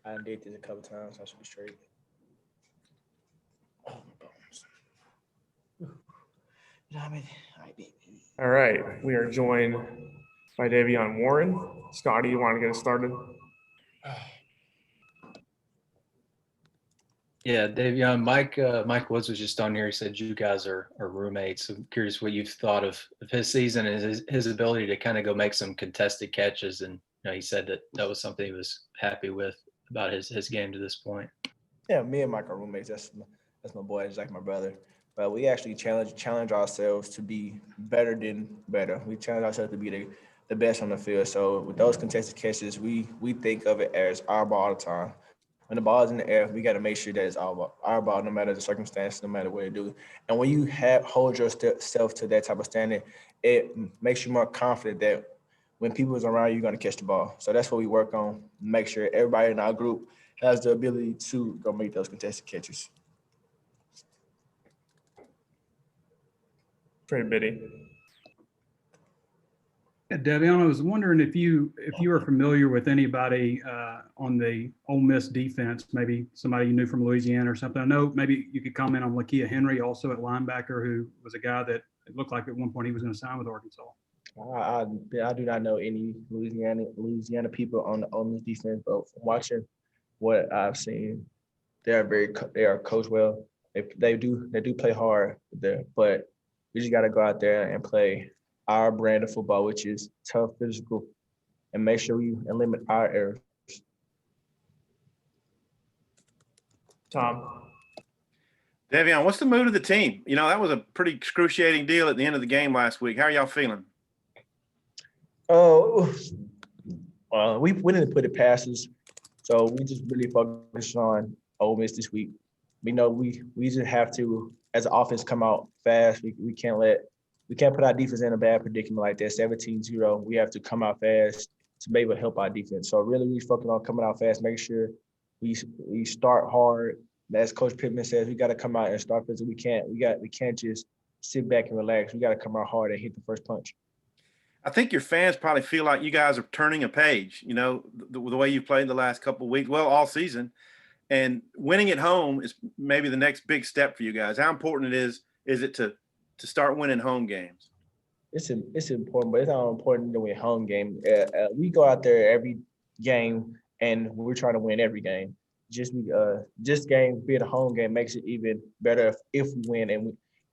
I did this a couple times. So I should be straight. Oh, my bones. You know what I mean? I did. All right, we are joined by Davion Warren. Scotty, you want to get us started? Yeah, Dave Young, Mike Woods was just on here. He said you guys are roommates. I'm curious what you've thought of his season and his ability to kind of go make some contested catches. And he said that was something he was happy with about his game to this point. Yeah, me and Mike are roommates. That's my boy. He's like my brother. But we actually challenge ourselves to be better than better. We challenge ourselves to be the best on the field. So with those contested catches, we think of it as our ball all the time. When the ball's in the air, we got to make sure that it's our ball, no matter the circumstance, no matter what you do. And when you hold yourself to that type of standard, it makes you more confident that when people is around you, you're going to catch the ball. So that's what we work on. Make sure everybody in our group has the ability to go make those contested catches. Trey Biddy. Yeah, Devion, I was wondering if you are familiar with anybody on the Ole Miss defense, maybe somebody you knew from Louisiana or something. I know maybe you could comment on Lakia Henry, also at linebacker, who was a guy that it looked like at one point he was going to sign with Arkansas. I do not know any Louisiana people on the Ole Miss defense, but from watching what I've seen, they are coached well. They do play hard there, but we just got to go out there and play our brand of football, which is tough, physical, and make sure we limit our errors. Tom. Davion, what's the mood of the team? That was a pretty excruciating deal at the end of the game last week. How are y'all feeling? Oh, we didn't put it past us, so we just really focused on Ole Miss this week. We know we just have to, as an offense, come out fast. We can't put our defense in a bad predicament like that. 17-0. We have to come out fast to be able to help our defense. So really, we focus on coming out fast, make sure we start hard. As Coach Pittman says, we got to come out and start fast. We can't just sit back and relax. We got to come out hard and hit the first punch. I think your fans probably feel like you guys are turning a page, the way you played the last couple of weeks, well, all season. And winning at home is maybe the next big step for you guys. How important is it to start winning home games? It's important, but it's not important to win home game. We go out there every game, and we're trying to win every game. This game, be it a home game, makes it even better if we win,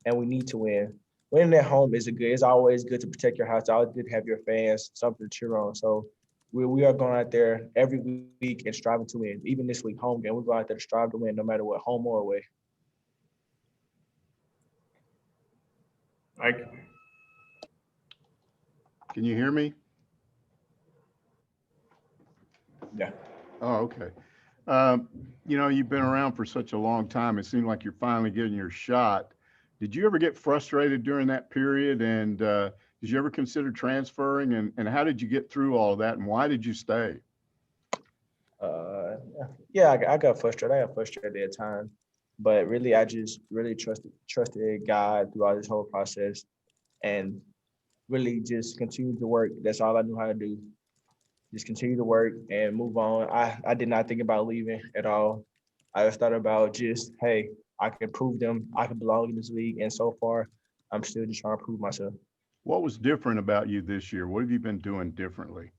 and we need to win. Winning at home it's always good to protect your house. It's always good to have your fans, something to cheer on. So we are going out there every week and striving to win. Even this week, home game, we go out there to strive to win no matter what, home or away. Mike. Can you hear me? Yeah. Oh, okay. You've been around for such a long time. It seems like you're finally getting your shot. Did you ever get frustrated during that period? And did you ever consider transferring? And how did you get through all of that? And why did you stay? Yeah, I got frustrated. I got frustrated at times, but really, I just really trusted God throughout this whole process, and really just continued to work. That's all I knew how to do. Just continue to work and move on. I did not think about leaving at all. I just thought about just, hey, I can prove them I can belong in this league. And so far, I'm still just trying to prove myself. What was different about you this year? What have you been doing differently?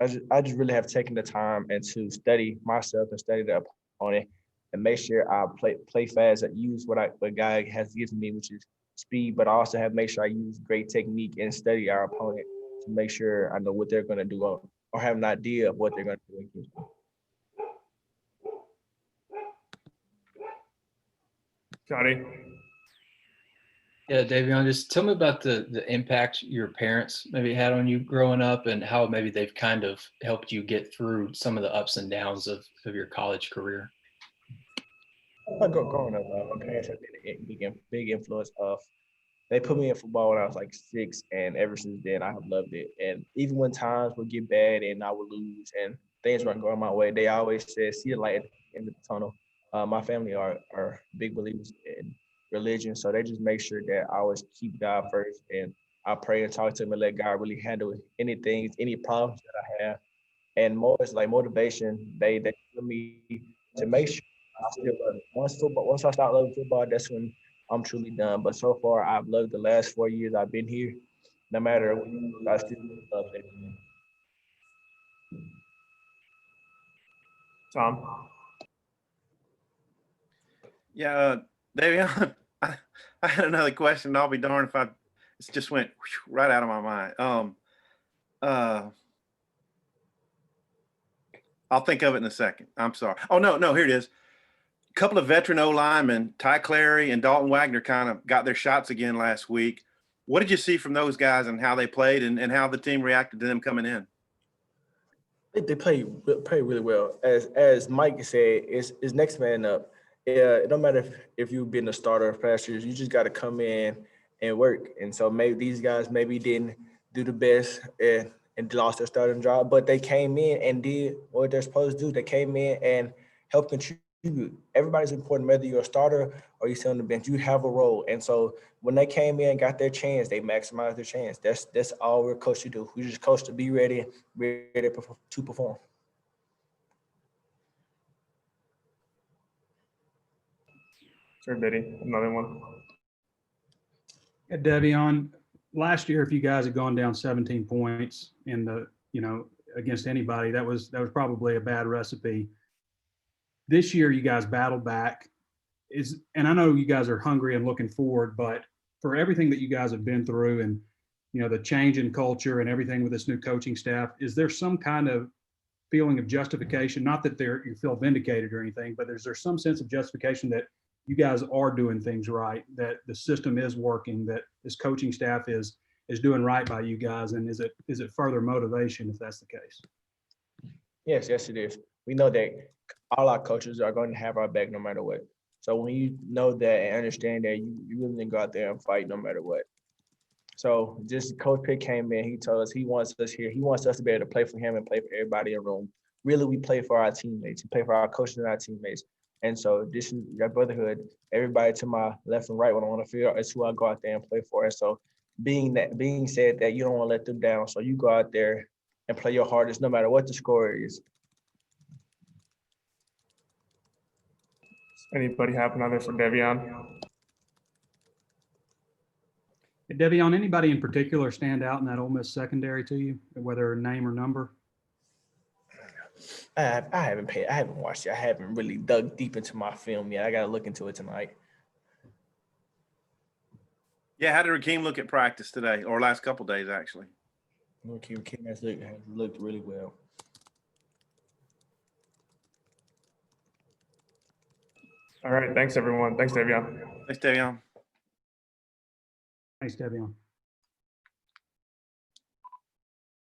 I just really have taken the time and to study myself and study the opponent and make sure I play fast and use what God has given me, which is speed, but I also have make sure I use great technique and study our opponent to make sure I know what they're going to do or have an idea of what they're going to do against me. Scotty. Yeah, Davion, just tell me about the impact your parents maybe had on you growing up and how maybe they've kind of helped you get through some of the ups and downs of your college career. Growing up, my parents have been a big influence of. They put me in football when I was like 6, and ever since then I have loved it. And even when times would get bad and I would lose and things weren't going my way, they always said, "See the light at the end of the tunnel." My family are big believers in religion, so they just make sure that I always keep God first, and I pray and talk to Him and let God really handle anything, any problems that I have. And more is like motivation. They tell me to make sure I still love it. Once I start loving football, that's when I'm truly done. But so far, I've loved the last 4 years I've been here. No matter what, I still love it. Tom. Yeah, Davion, I had another question. I'll be darned if it just went right out of my mind. I'll think of it in a second. I'm sorry. Oh, no, here it is. A couple of veteran O linemen, Clary and Dalton Wagner, kind of got their shots again last week. What did you see from those guys and how they played and how the team reacted to them coming in? They play really well. As Mike said, it's next man up. Yeah, it don't matter if you've been a starter of past years. You just got to come in and work. And so maybe these guys maybe didn't do the best and lost their starting job, but they came in and did what they're supposed to do. They came in and helped contribute. Everybody's important, whether you're a starter or you sit on the bench. You have a role, and so when they came in and got their chance, they maximized their chance. That's all we're coached to do. We're just coached to be ready to perform. Sure, Biddy, another one. Yeah, Devion, last year, if you guys had gone down 17 points in the, against anybody, that was probably a bad recipe. This year, you guys battled back. And I know you guys are hungry and looking forward, but for everything that you guys have been through and, the change in culture and everything with this new coaching staff, is there some kind of feeling of justification? Not that you feel vindicated or anything, but is there some sense of justification that you guys are doing things right, that the system is working, that this coaching staff is doing right by you guys? And is it further motivation if that's the case? Yes, it is. We know that all our coaches are going to have our back no matter what. So when you know that and understand that, you really need to go out there and fight no matter what. So just Coach Pitt came in, he told us he wants us here. He wants us to be able to play for him and play for everybody in the room. Really, we play for our teammates. We play for our coaches and our teammates. And so this is your brotherhood. Everybody to my left and right when I want to figure out is who I go out there and play for. And so being said that, you don't want to let them down. So you go out there and play your hardest no matter what the score is. Anybody have another for Devion? Devion, anybody in particular stand out in that Ole Miss secondary to you, whether name or number? I haven't watched it. I haven't really dug deep into my film yet. I got to look into it tonight. Yeah, how did Rakeem look at practice today or last couple of days, actually? Rakeem has looked really well. All right. Thanks, everyone. Thanks, Davion. Thanks, Davion. Thanks, Devion.